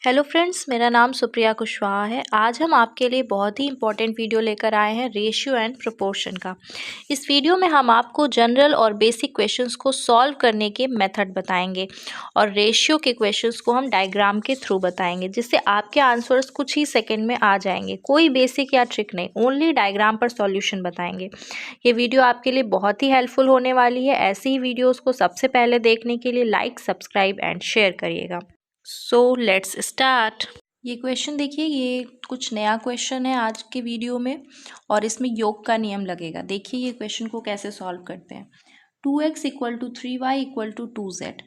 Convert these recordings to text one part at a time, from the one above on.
Hello friends, मेरा नाम सुप्रिया कुशवाहा है। आज हम आपके लिए बहुत ही इम्पोर्टेंट वीडियो लेकर आए हैं रेशियो एंड प्रोपोर्शन का। इस वीडियो में हम आपको जनरल और बेसिक क्वेश्चंस को सॉल्व करने के मेथड बताएंगे और रेशियो के क्वेश्चंस को हम डायग्राम के थ्रू बताएंगे, जिससे आपके आंसर्स कुछ ही सेकंड में आ जाएंगे। कोई बेसिक या ट्रिक नहीं, ओनली डायग्राम पर सॉल्यूशन बताएंगे। ये वीडियो आपके लिए बहुत ही हेल्पफुल होने वाली है। ऐसी ही वीडियोज़ को सबसे पहले देखने के लिए लाइक, सब्सक्राइब एंड शेयर करिएगा। So let's start. ये क्वेश्चन देखिए, ये कुछ नया क्वेश्चन है आज के वीडियो में और इसमें योग का नियम लगेगा। देखिए ये क्वेश्चन को कैसे सॉल्व करते हैं। 2x equal to 3y equal to 2z,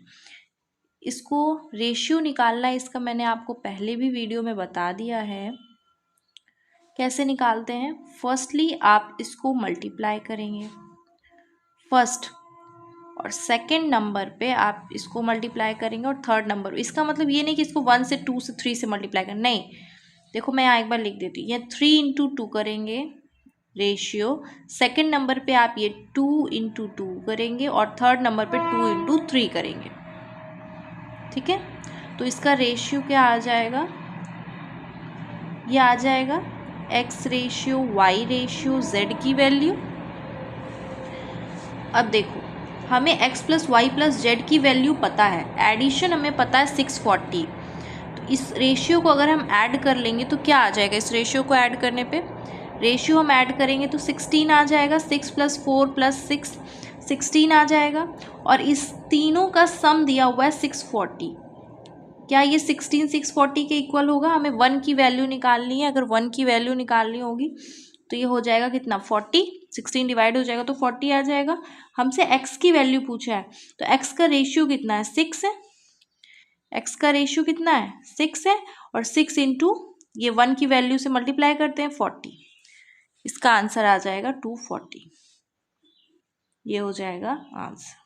इसको रेशियो निकालना है। इसका मैंने आपको पहले भी वीडियो में बता दिया है कैसे निकालते हैं। फर्स्टली आप इसको मल्टीप्लाई करेंगे फर्स्ट, और सेकंड नंबर पे आप इसको मल्टीप्लाई करेंगे और थर्ड नंबर। इसका मतलब ये नहीं कि इसको 1 से 2 से 3 से मल्टीप्लाई करना, नहीं। देखो मैं यहाँ एक बार लिख देती हूँ, ये 3 इंटू 2 करेंगे रेशियो। सेकंड नंबर पे आप ये 2 इंटू 2 करेंगे और थर्ड नंबर पे 2 इंटू 3 करेंगे। ठीक है, तो इसका रेशियो क्या आ जाएगा, ये आ जाएगा x ratio y ratio z की वैल्यू। अब देखो, हमें x प्लस वाई प्लस जेड की वैल्यू पता है, एडिशन हमें पता है 640। तो इस रेशियो को अगर हम ऐड कर लेंगे तो क्या आ जाएगा। इस रेशियो को ऐड करने पे रेशियो हम ऐड करेंगे तो 16 आ जाएगा। 6 प्लस 4 प्लस 6 16 आ जाएगा। और इस तीनों का सम दिया हुआ है 640। क्या ये 16 640 के इक्वल होगा। हमें 1 की वैल्यू निकालनी है। अगर 1 की वैल्यू निकालनी होगी तो ये हो जाएगा कितना, 40। 16 डिवाइड हो जाएगा तो 40 आ जाएगा। हमसे x की वैल्यू पूछा है, तो x का रेशियो कितना है, 6 है। x का रेशियो कितना है, 6 है। और 6 इंटू ये 1 की वैल्यू से मल्टीप्लाई करते हैं 40। इसका आंसर आ जाएगा 240। ये हो जाएगा आंसर।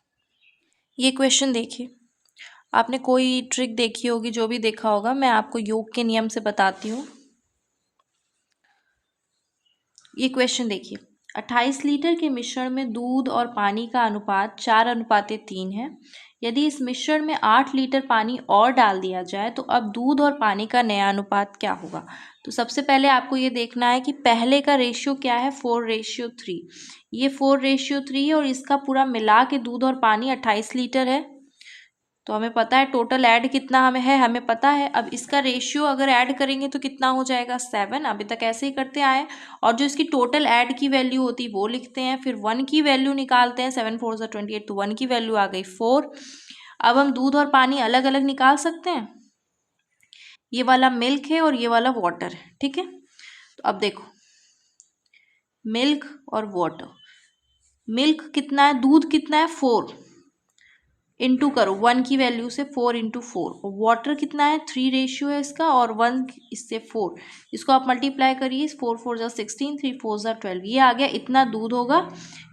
ये क्वेश्चन देखिए, आपने कोई ट्रिक देखी होगी, जो भी देखा होगा, मैं आपको योग के नियम से बताती हूँ। ये क्वेश्चन देखिए, 28 लीटर के मिश्रण में दूध और पानी का अनुपात 4:3 है। यदि इस मिश्रण में 8 लीटर पानी और डाल दिया जाए तो अब दूध और पानी का नया अनुपात क्या होगा। तो सबसे पहले आपको ये देखना है कि पहले का रेशियो क्या है, 4:3। ये 4:3 है और इसका पूरा मिला के दूध और पानी 28 लीटर है। तो हमें पता है टोटल ऐड कितना हमें है, हमें पता है। अब इसका रेशियो अगर ऐड करेंगे तो कितना हो जाएगा, 7। अभी तक ऐसे ही करते आए। और जो इसकी टोटल ऐड की वैल्यू होती है वो लिखते हैं, फिर 1 की वैल्यू निकालते हैं। 7 4 28, तो 1 की वैल्यू आ गई 4। अब हम दूध और पानी अलग अलग निकाल सकते हैं। ये वाला मिल्क है और ये वाला वाटर है, ठीक है। तो अब देखो, मिल्क और वाटर, मिल्क कितना है, दूध कितना है, 4 इंटू करो 1 की वैल्यू से, 4 इंटू 4। और वाटर कितना है, 3 रेशियो है इसका, और 1 इससे 4। इसको आप मल्टीप्लाई करिए, 4 4 जा 16, 3 4 जा 12। ये आ गया, इतना दूध होगा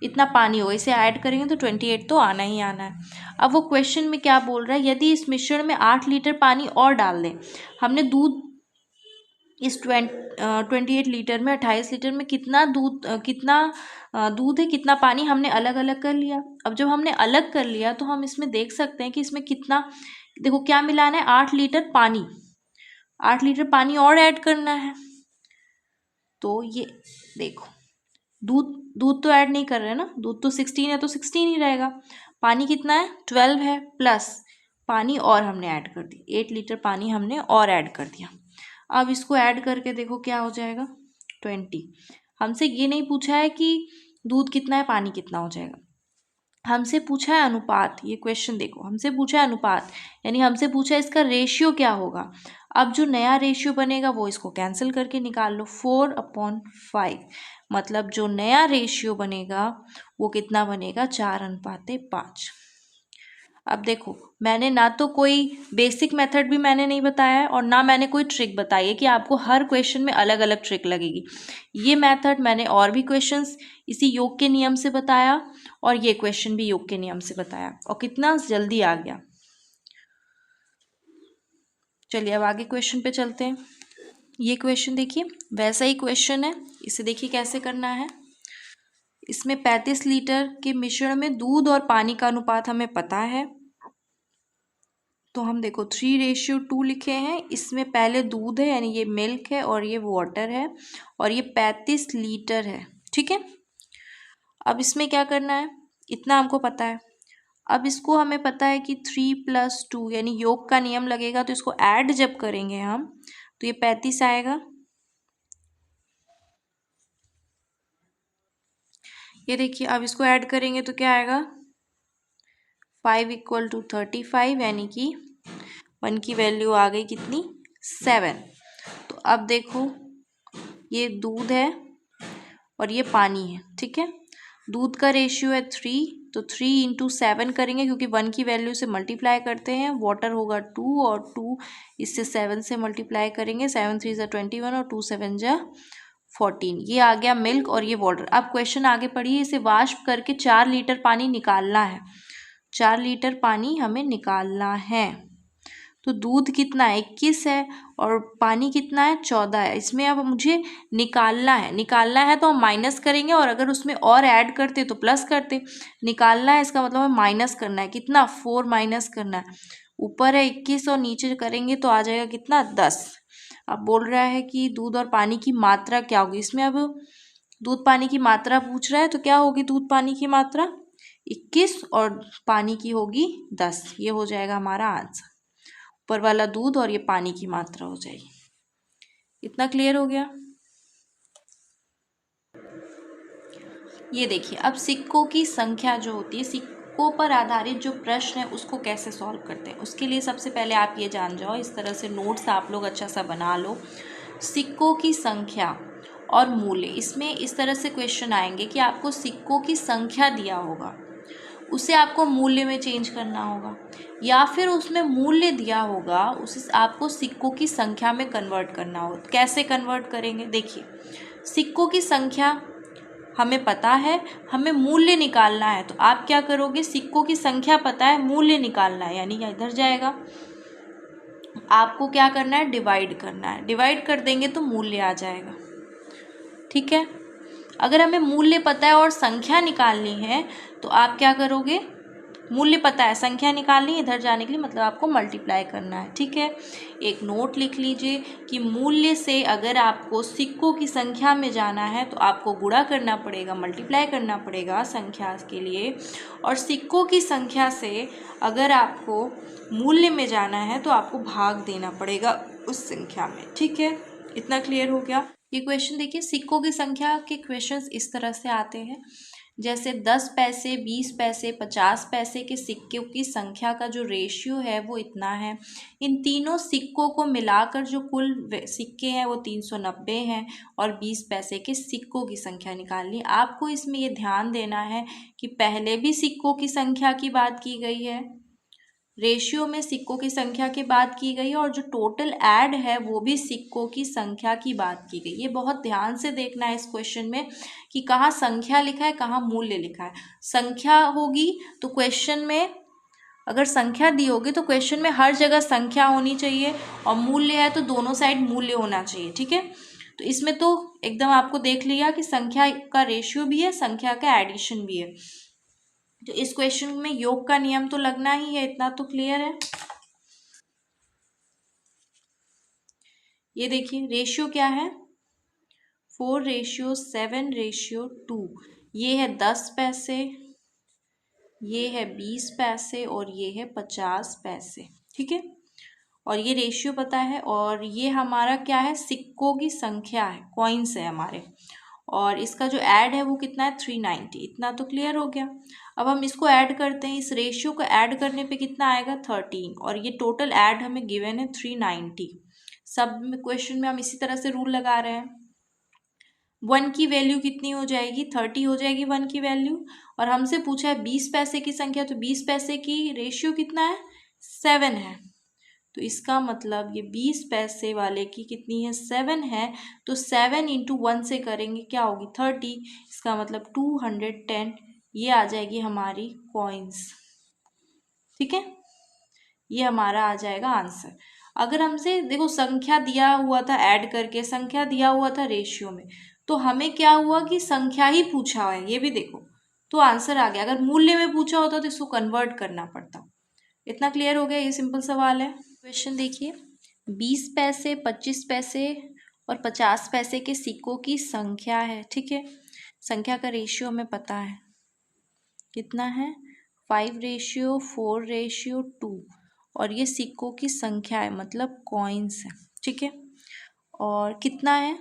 इतना पानी होगा। इसे ऐड करेंगे तो 28 तो आना ही आना है। अब वो क्वेश्चन में क्या बोल रहा है, यदि इस मिश्रण में 8 लीटर पानी और डाल दें। हमने दूध इस 28 लीटर में, 28 लीटर में कितना दूध दूध है, कितना पानी, हमने अलग अलग कर लिया। अब जब हमने अलग कर लिया तो हम इसमें देख सकते हैं कि इसमें कितना, देखो क्या मिलाना है, 8 लीटर पानी। 8 लीटर पानी और ऐड करना है। तो ये देखो, दूध दूध तो ऐड नहीं कर रहे ना, दूध तो 16 है तो 16 ही रहेगा। पानी कितना है, 12 है, प्लस पानी और हमने ऐड कर दी, 8 लीटर पानी हमने और ऐड कर दिया। अब इसको ऐड करके देखो क्या हो जाएगा, 20। हमसे ये नहीं पूछा है कि दूध कितना है पानी कितना हो जाएगा, हमसे पूछा है अनुपात। ये क्वेश्चन देखो, हमसे पूछा है अनुपात, यानी हमसे पूछा है इसका रेशियो क्या होगा। अब जो नया रेशियो बनेगा वो इसको कैंसिल करके निकाल लो, 4/5। मतलब जो नया रेशियो बनेगा वो कितना बनेगा, 4:5। अब देखो, मैंने ना तो कोई बेसिक मेथड भी मैंने नहीं बताया है और ना मैंने कोई ट्रिक बताई है कि आपको हर क्वेश्चन में अलग अलग ट्रिक लगेगी। ये मेथड मैंने और भी क्वेश्चंस इसी योग के नियम से बताया और ये क्वेश्चन भी योग के नियम से बताया, और कितना जल्दी आ गया। चलिए अब आगे क्वेश्चन पे चलते हैं। ये क्वेश्चन देखिए, वैसा ही क्वेश्चन है, इसे देखिए कैसे करना है। इसमें 35 लीटर के मिश्रण में दूध और पानी का अनुपात हमें पता है। तो हम देखो 3:2 लिखे हैं। इसमें पहले दूध है यानी ये मिल्क है और ये वाटर है और ये 35 लीटर है। ठीक है, अब इसमें क्या करना है, इतना हमको पता है। अब इसको हमें पता है कि 3+2 यानी योग का नियम लगेगा, तो इसको ऐड जब करेंगे हम तो ये 35 आएगा। ये देखिए, अब इसको ऐड करेंगे तो क्या आएगा, 5 = 35 यानी कि 1 की वैल्यू आ गई कितनी, 7। तो अब देखो ये दूध है और ये पानी है। ठीक है, दूध का रेशियो है 3, तो 3 × 7 करेंगे क्योंकि 1 की वैल्यू से मल्टीप्लाई करते हैं। वाटर होगा 2 और 2 इससे 7 से मल्टीप्लाई करेंगे। 7 3 = 21 और 2 7 = 14। ये आ गया मिल्क और ये वाटर। अब क्वेश्चन आगे पढ़िए, इसे वाष्प करके 4 लीटर पानी निकालना है। 4 लीटर पानी हमें निकालना है। तो दूध कितना है, 21 है और पानी कितना है, 14 है। इसमें अब मुझे निकालना है तो हम माइनस करेंगे और अगर उसमें और ऐड करते तो प्लस करते। निकालना है इसका मतलब हमें माइनस करना है, कितना, 4 माइनस करना है। ऊपर है 21 और नीचे करेंगे तो आ जाएगा कितना, 10। अब बोल रहा है कि दूध और पानी की मात्रा क्या होगी। इसमें अब दूध पानी की मात्रा पूछ रहा है, तो क्या होगी दूध पानी की मात्रा, 21 और पानी की होगी 10। ये हो जाएगा हमारा आंसर। ऊपर वाला दूध और ये पानी की मात्रा हो जाएगी। इतना क्लियर हो गया। ये देखिए, अब सिक्कों की संख्या जो होती है, सिक्कों पर आधारित जो प्रश्न है उसको कैसे सॉल्व करते हैं। उसके लिए सबसे पहले आप ये जान जाओ, इस तरह से नोट्स आप लोग अच्छा सा बना लो। सिक्कों की संख्या और मूल्य, इसमें इस तरह से क्वेश्चन आएंगे कि आपको सिक्कों की संख्या दिया होगा, उसे आपको मूल्य में चेंज करना होगा, या फिर उसमें मूल्य दिया होगा उसे आपको सिक्कों की संख्या में कन्वर्ट करना होगा। कैसे कन्वर्ट करेंगे, देखिए सिक्कों की संख्या हमें पता है, हमें मूल्य निकालना है। तो आप क्या करोगे, सिक्कों की संख्या पता है, मूल्य निकालना है, यानी इधर जाएगा। आपको क्या करना है, डिवाइड करना है। डिवाइड कर देंगे तो मूल्य आ जाएगा। ठीक है, अगर हमें मूल्य पता है और संख्या निकालनी है तो आप क्या करोगे, मूल्य पता है, संख्या निकालनी है, इधर जाने के लिए मतलब आपको मल्टीप्लाई करना है। ठीक है, एक नोट लिख लीजिए कि मूल्य से अगर आपको सिक्कों की संख्या में जाना है तो आपको गुणा करना पड़ेगा, मल्टीप्लाई करना पड़ेगा संख्या के लिए, और सिक्कों की संख्या से अगर आपको मूल्य में जाना है तो आपको भाग देना पड़ेगा उस संख्या में। ठीक है, इतना क्लियर हो गया। ये क्वेश्चन देखिए, सिक्कों की संख्या के क्वेश्चंस इस तरह से आते हैं, जैसे 10 पैसे, 20 पैसे, 50 पैसे के सिक्कों की संख्या का जो रेशियो है वो इतना है। इन तीनों सिक्कों को मिलाकर जो कुल सिक्के हैं वो 390 हैं और 20 पैसे के सिक्कों की संख्या निकालनी। आपको इसमें ये ध्यान देना है कि पहले भी सिक्कों की संख्या की बात की गई है, रेशियो में सिक्कों की संख्या की बात की गई है, और जो टोटल ऐड है वो भी सिक्कों की संख्या की बात की गई। ये बहुत ध्यान से देखना है इस क्वेश्चन में कि कहाँ संख्या लिखा है, कहाँ मूल्य लिखा है। संख्या होगी तो क्वेश्चन में, अगर संख्या दी होगी तो क्वेश्चन में हर जगह संख्या होनी चाहिए, और मूल्य है तो दोनों साइड मूल्य होना चाहिए। ठीक है, तो इसमें तो एकदम आपको देख लिया कि संख्या का रेशियो भी है, संख्या का एडिशन भी है। तो इस क्वेश्चन में योग का नियम तो लगना ही है, इतना तो क्लियर है। ये देखिए रेशियो क्या है, 4:7:2। ये है 10 पैसे, ये है 20 पैसे और ये है 50 पैसे। ठीक है, और ये रेशियो पता है, और ये हमारा क्या है, सिक्कों की संख्या है, कॉइन्स है हमारे, और इसका जो ऐड है वो कितना है, 390। इतना तो क्लियर हो गया। अब हम इसको ऐड करते हैं, इस रेशियो को ऐड करने पे कितना आएगा, 13, और ये टोटल ऐड हमें गिवन है 390। सब में क्वेश्चन में हम इसी तरह से रूल लगा रहे हैं। 1 की वैल्यू कितनी हो जाएगी, 30 हो जाएगी 1 की वैल्यू, और हमसे पूछा है 20 पैसे की संख्या, तो 20 पैसे की रेशियो कितना है, 7 है। तो इसका मतलब ये 20 पैसे वाले की कितनी है, 7 है। तो 7 × 1 से करेंगे क्या होगी, 30। इसका मतलब 210 ये आ जाएगी हमारी कॉइन्स। ठीक है, ये हमारा आ जाएगा आंसर। अगर हमसे देखो संख्या दिया हुआ था ऐड करके, संख्या दिया हुआ था रेशियो में, तो हमें क्या हुआ कि संख्या ही पूछा है, ये भी देखो, तो आंसर आ गया। अगर मूल्य में पूछा होता तो इसको कन्वर्ट करना पड़ता। इतना क्लियर हो गया, ये सिंपल सवाल है। क्वेश्चन देखिए, 20 पैसे, 25 पैसे और 50 पैसे के सिक्कों की संख्या है, ठीक है। संख्या का रेशियो हमें पता है, कितना है 5:4:2, और ये सिक्कों की संख्या है, मतलब कॉइन्स है, ठीक है। और कितना है,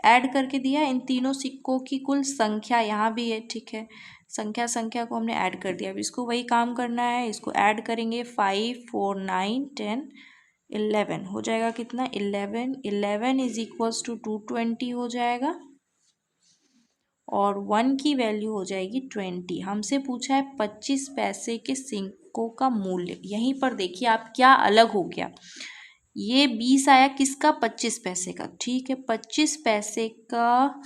ऐड करके दिया इन तीनों सिक्कों की कुल संख्या, यहाँ भी है, ठीक है। संख्या को हमने ऐड कर दिया, अब इसको वही काम करना है, इसको ऐड करेंगे 5, 4, 9, 10, 11 हो जाएगा, कितना 11 इज इक्वल्स टू 220 हो जाएगा, और 1 की वैल्यू हो जाएगी 20। हमसे पूछा है 25 पैसे के सिक्कों का मूल्य। यहीं पर देखिए आप क्या अलग हो गया, ये 20 आया किसका, 25 पैसे का, ठीक है। 25 पैसे का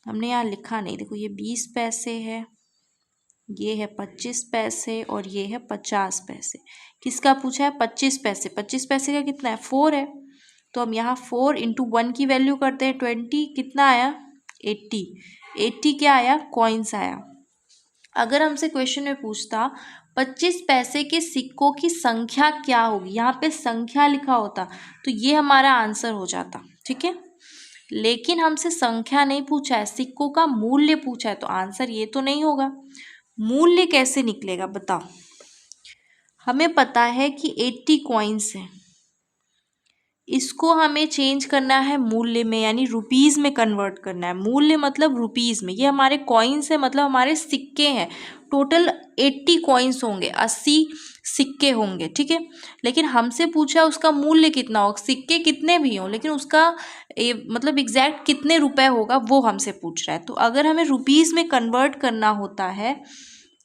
हमने यहाँ लिखा नहीं, देखो ये 20 पैसे है, ये है 25 पैसे, और ये है 50 पैसे। किसका पूछा है, 25 पैसे। 25 पैसे का कितना है, 4 है, तो हम यहाँ 4 इंटू 1 की वैल्यू करते हैं 20, कितना आया 80। 80 क्या आया, कॉइन्स आया। अगर हमसे क्वेश्चन में पूछता 25 पैसे के सिक्कों की संख्या क्या होगी, यहाँ पे संख्या लिखा होता तो ये हमारा आंसर हो जाता, ठीक है। लेकिन हमसे संख्या नहीं पूछा है, सिक्कों का मूल्य पूछा है, तो आंसर ये तो नहीं होगा। मूल्य कैसे निकलेगा बताओ, हमें पता है कि 80 कॉइन्स हैं, इसको हमें चेंज करना है मूल्य में, यानी रुपीज़ में कन्वर्ट करना है। मूल्य मतलब रुपीज़ में, ये हमारे कॉइन्स है, मतलब हमारे सिक्के हैं। टोटल 80 कॉइन्स होंगे, 80 सिक्के होंगे, ठीक है। लेकिन हमसे पूछा उसका मूल्य कितना होगा, सिक्के कितने भी हों लेकिन उसका मतलब एग्जैक्ट कितने रुपए होगा वो हमसे पूछ रहा है। तो अगर हमें रुपीज़ में कन्वर्ट करना होता है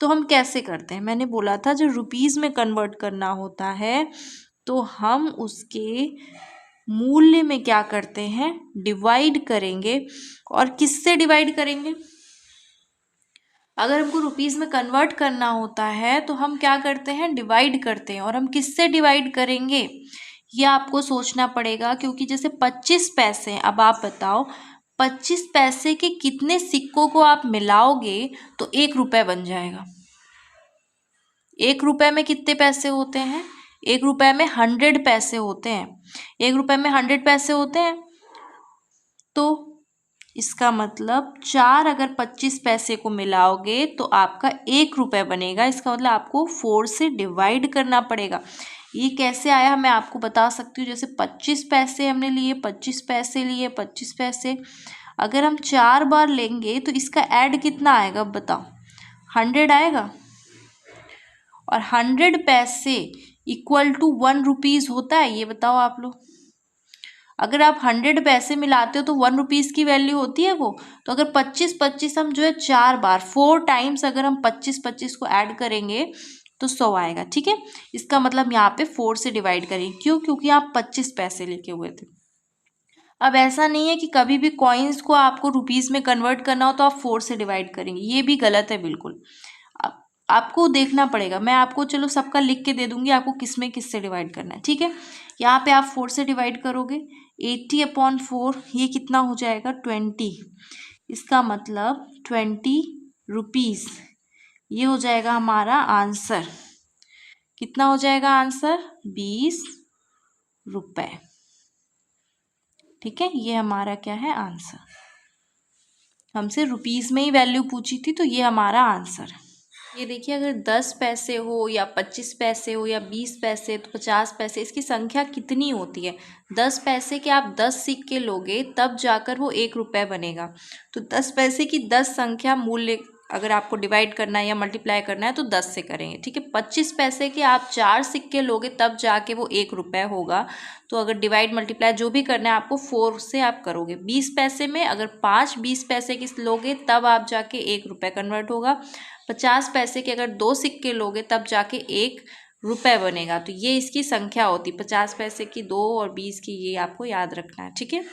तो हम कैसे करते हैं, मैंने बोला था जब रुपीज़ में कन्वर्ट करना होता है तो हम उसके मूल्य में क्या करते हैं, डिवाइड करेंगे। और किससे डिवाइड करेंगे, अगर हमको रुपीज़ में कन्वर्ट करना होता है तो हम क्या करते हैं, डिवाइड करते हैं। और हम किससे डिवाइड करेंगे ये आपको सोचना पड़ेगा, क्योंकि जैसे 25 पैसे, अब आप बताओ 25 पैसे के कितने सिक्कों को आप मिलाओगे तो 1 रुपये बन जाएगा। 1 रुपये में कितने पैसे होते हैं, 1 रुपये में 100 पैसे होते हैं। 1 रुपये में 100 पैसे होते हैं, तो इसका मतलब 4 अगर 25 पैसे को मिलाओगे तो आपका 1 रुपये बनेगा। इसका मतलब आपको 4 से डिवाइड करना पड़ेगा। ये कैसे आया मैं आपको बता सकती हूँ। जैसे 25 पैसे हमने लिए, 25 पैसे लिए, 25 पैसे, अगर हम 4 बार लेंगे तो इसका ऐड कितना आएगा बताओ, 100 आएगा। और 100 पैसे इक्वल टू 1 रुपीज़ होता है, ये बताओ आप लोग। अगर आप 100 पैसे मिलाते हो तो 1 रुपीज़ की वैल्यू होती है वो। तो अगर 25-25 हम जो है 4 बार 4 टाइम्स अगर हम 25-25 को ऐड करेंगे तो 100 आएगा, ठीक है। इसका मतलब यहाँ पे 4 से डिवाइड करेंगे, क्यों, क्योंकि आप 25 पैसे लेके हुए थे। अब ऐसा नहीं है कि कभी भी कॉइन्स को आपको रुपीज़ में कन्वर्ट करना हो तो आप 4 से डिवाइड करेंगे, ये भी गलत है बिल्कुल। आपको देखना पड़ेगा, मैं आपको चलो सबका लिख के दे दूंगी, आपको किस में किससे डिवाइड करना है, ठीक है। यहाँ पे आप 4 से डिवाइड करोगे, 80/4 ये कितना हो जाएगा 20। इसका मतलब 20 रुपीज़, ये हो जाएगा हमारा आंसर। कितना हो जाएगा आंसर, 20 रुपये, ठीक है। ये हमारा क्या है आंसर, हमसे रुपीज़ में ही वैल्यू पूछी थी तो ये हमारा आंसर। ये देखिए, अगर 10 पैसे हो या 25 पैसे हो या 20 पैसे तो 50 पैसे, इसकी संख्या कितनी होती है। 10 पैसे के आप 10 सिक्के लोगे तब जाकर वो 1 रुपये बनेगा। तो 10 पैसे की 10 संख्या मूल्य अगर आपको डिवाइड करना है या मल्टीप्लाई करना है तो 10 से करेंगे, ठीक है। 25 पैसे के आप 4 सिक्के लोगे तब जाके वो 1 रुपये होगा। तो अगर डिवाइड मल्टीप्लाई जो भी करना है आपको 4 से आप करोगे। 20 पैसे में अगर 5 20 पैसे की लोगे तब आप जाके 1 रुपये कन्वर्ट होगा। 50 पैसे के अगर 2 सिक्के लोगे तब जाके 1 रुपये बनेगा। तो ये इसकी संख्या होती, 50 पैसे की 2 और 20 की, ये आपको याद रखना है, ठीक है।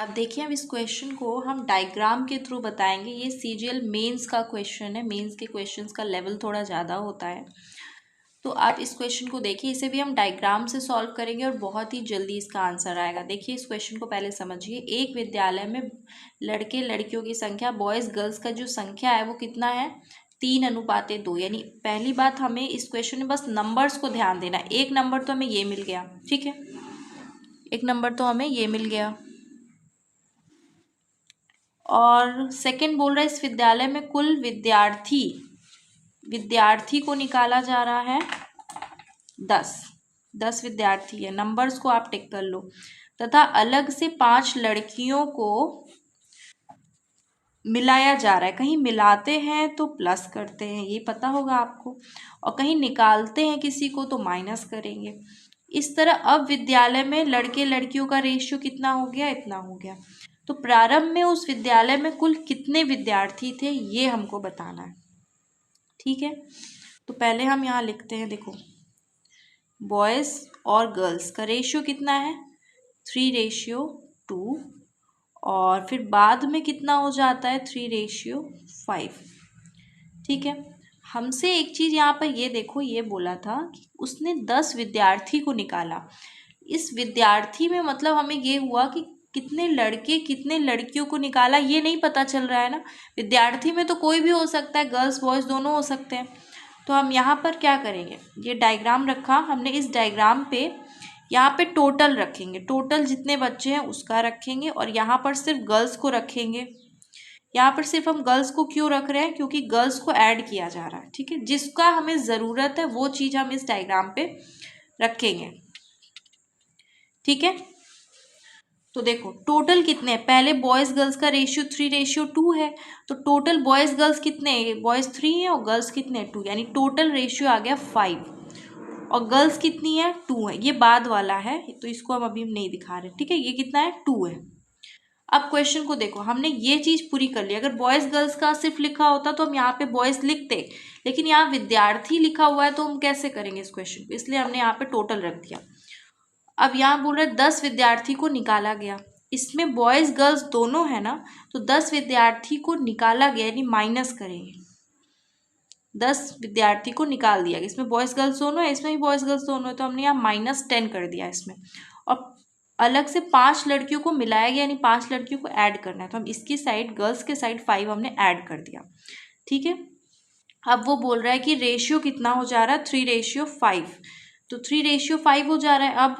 अब देखिए, अब इस क्वेश्चन को हम डायग्राम के थ्रू बताएंगे। ये सीजीएल मेंस का क्वेश्चन है, मेंस के क्वेश्चंस का लेवल थोड़ा ज़्यादा होता है। तो आप इस क्वेश्चन को देखिए, इसे भी हम डायग्राम से सॉल्व करेंगे और बहुत ही जल्दी इसका आंसर आएगा। देखिए इस क्वेश्चन को पहले समझिए। एक विद्यालय में लड़के लड़कियों की संख्या, बॉयज़ गर्ल्स का जो संख्या है वो कितना है, 3:2। यानी पहली बात, हमें इस क्वेश्चन में बस नंबर्स को ध्यान देना। एक नंबर तो हमें ये मिल गया, ठीक है, एक नंबर तो हमें ये मिल गया। और सेकंड बोल रहा है इस विद्यालय में कुल विद्यार्थी को निकाला जा रहा है 10 विद्यार्थी है। नंबर्स को आप टिक कर लो। तथा अलग से 5 लड़कियों को मिलाया जा रहा है। कहीं मिलाते हैं तो प्लस करते हैं, ये पता होगा आपको, और कहीं निकालते हैं किसी को तो माइनस करेंगे। इस तरह अब विद्यालय में लड़के लड़कियों का रेशियो कितना हो गया, इतना हो गया। तो प्रारंभ में उस विद्यालय में कुल कितने विद्यार्थी थे, ये हमको बताना है, ठीक है। तो पहले हम यहाँ लिखते हैं, देखो बॉयज़ और गर्ल्स का रेशियो कितना है, 3:2, और फिर बाद में कितना हो जाता है, 3:5, ठीक है। हमसे एक चीज़ यहाँ पर ये देखो, ये बोला था कि उसने 10 विद्यार्थी को निकाला। इस विद्यार्थी में मतलब हमें ये हुआ कि कितने लड़के कितने लड़कियों को निकाला, ये नहीं पता चल रहा है ना। विद्यार्थी में तो कोई भी हो सकता है, गर्ल्स बॉयज़ दोनों हो सकते हैं। तो हम यहाँ पर क्या करेंगे, ये डायग्राम रखा हमने, इस डायग्राम पे यहाँ पे टोटल रखेंगे, टोटल जितने बच्चे हैं उसका रखेंगे, और यहाँ पर सिर्फ गर्ल्स को रखेंगे। यहाँ पर सिर्फ हम गर्ल्स को क्यों रख रहे हैं, क्योंकि गर्ल्स को ऐड किया जा रहा है, ठीक है। जिसका हमें ज़रूरत है वो चीज़ हम इस डायग्राम पे रखेंगे, ठीक है। तो देखो टोटल कितने हैं, पहले बॉयज़ गर्ल्स का रेशियो 3:2 है। तो टोटल बॉयज़ गर्ल्स कितने हैं, बॉयज़ 3 हैं और गर्ल्स कितने हैं, 2, यानी टोटल रेशियो आ गया 5। और गर्ल्स कितनी है, 2 है। ये बाद वाला है तो इसको हम अभी नहीं दिखा रहे, ठीक है। ये कितना है, 2 है। अब क्वेश्चन को देखो, हमने ये चीज़ पूरी कर ली। अगर बॉयज़ गर्ल्स का सिर्फ लिखा होता तो हम यहाँ पे बॉयज़ लिखते, लेकिन यहाँ विद्यार्थी लिखा हुआ है तो हम कैसे करेंगे इस क्वेश्चन को, इसलिए हमने यहाँ पे टोटल रख दिया। अब यहाँ बोल रहे 10 विद्यार्थी को निकाला गया, इसमें बॉयज़ गर्ल्स दोनों है ना, तो 10 विद्यार्थी को निकाला गया यानी माइनस करेंगे। 10 विद्यार्थी को निकाल दिया, इसमें बॉयज़ गर्ल्स दोनों है, इसमें भी बॉयज़ गर्ल्स दोनों है, तो हमने यहाँ -10 कर दिया इसमें। और अलग से 5 लड़कियों को मिलाया गया, यानी 5 लड़कियों को ऐड करना है, तो हम इसकी साइड गर्ल्स के साइड 5 हमने ऐड कर दिया, ठीक है। अब वो बोल रहा है कि रेशियो कितना हो जा रहा है, 3:5। तो 3:5 हो जा रहा है। अब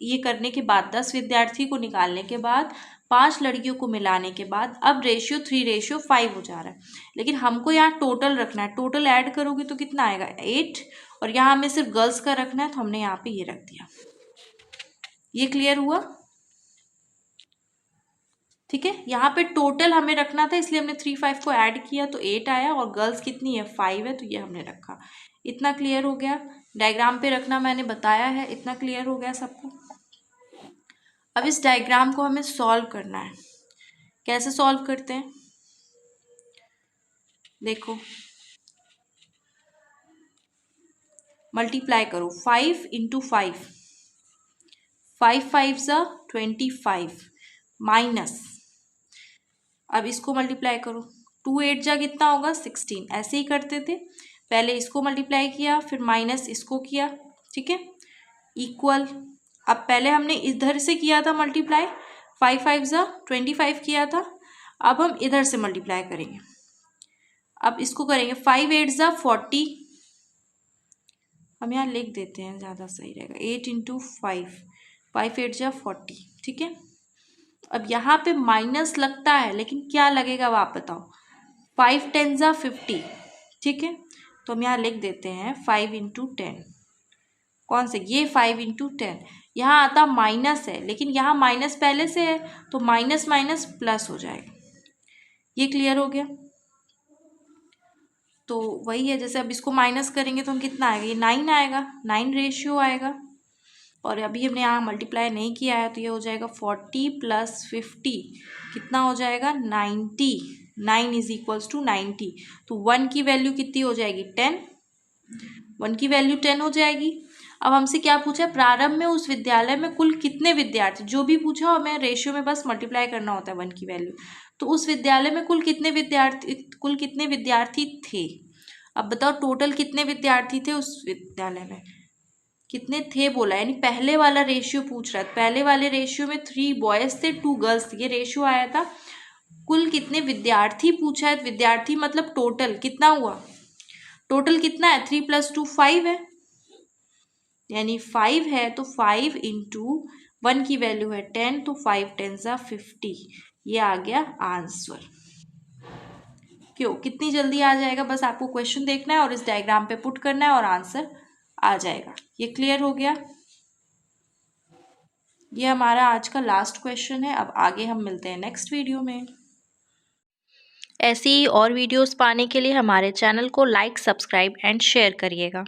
ये करने के बाद 10 विद्यार्थी को निकालने के बाद 5 लड़कियों को मिलाने के बाद अब रेशियो 3:5 हो जा रहा है। लेकिन हमको यहाँ टोटल रखना है, टोटल ऐड करोगे तो कितना आएगा, 8, और यहाँ हमें सिर्फ गर्ल्स का रखना है तो हमने यहाँ पे ये रख दिया। ये क्लियर हुआ, ठीक है। यहाँ पे टोटल हमें रखना था इसलिए हमने 3:5 को ऐड किया तो 8 आया, और गर्ल्स कितनी है, 5 है, तो ये हमने रखा। इतना क्लियर हो गया, डायग्राम पे रखना मैंने बताया है, इतना क्लियर हो गया सबको। अब इस डायग्राम को हमें सॉल्व करना है। कैसे सॉल्व करते हैं, देखो मल्टीप्लाई करो, 5 × 5, 5 5 25 माइनस, अब इसको मल्टीप्लाई करो, 2 8 जा कितना होगा, 16। ऐसे ही करते थे, पहले इसको मल्टीप्लाई किया फिर माइनस इसको किया, ठीक है, इक्वल। अब पहले हमने इधर से किया था मल्टीप्लाई, 5 5 25 किया था, अब हम इधर से मल्टीप्लाई करेंगे। अब इसको करेंगे 5 8 40, हम यहाँ लिख देते हैं ज़्यादा सही रहेगा, 8 × 5, 5 8 40, ठीक है। अब यहाँ पे माइनस लगता है लेकिन क्या लगेगा अब आप बताओ, 5 10 50, ठीक है। तो हम यहाँ लिख देते हैं 5 × 10, कौन से, ये 5 × 10। यहाँ आता माइनस है लेकिन यहाँ माइनस पहले से है तो माइनस माइनस प्लस हो जाएगा। ये क्लियर हो गया, तो वही है, जैसे अब इसको माइनस करेंगे तो हम कितना आएगा, ये 9 आएगा, 9 रेशियो आएगा। और अभी हमने यहाँ मल्टीप्लाई नहीं किया है तो ये हो जाएगा 40 + 50, कितना हो जाएगा, 90। 9 = 90, तो 1 की वैल्यू कितनी हो जाएगी, 10, 1 की वैल्यू 10 हो जाएगी। अब हमसे क्या पूछा, प्रारंभ में उस विद्यालय में कुल कितने विद्यार्थी, जो भी पूछा हमें रेशियो में बस मल्टीप्लाई करना होता है 1 की वैल्यू। तो उस विद्यालय में कुल कितने विद्यार्थी थे। अब बताओ टोटल कितने विद्यार्थी थे उस विद्यालय में, कितने थे बोला, यानी पहले वाला रेशियो पूछ रहा है। पहले वाले रेशियो में 3 बॉयज़ थे 2 गर्ल्स थे, ये रेशियो आया था। कुल कितने विद्यार्थी पूछा है, विद्यार्थी मतलब टोटल कितना हुआ, टोटल कितना है 3 + 2 5 है, यानी 5 है तो 5 इंटू 1 की वैल्यू है 10, तो 5 10 50। ये आ गया आंसर। क्यों, कितनी जल्दी आ जाएगा, बस आपको क्वेश्चन देखना है और इस डायग्राम पे पुट करना है और आंसर आ जाएगा। ये क्लियर हो गया। ये हमारा आज का लास्ट क्वेश्चन है। अब आगे हम मिलते हैं नेक्स्ट वीडियो में। ऐसी ही और वीडियोस पाने के लिए हमारे चैनल को लाइक, सब्सक्राइब एंड शेयर करिएगा।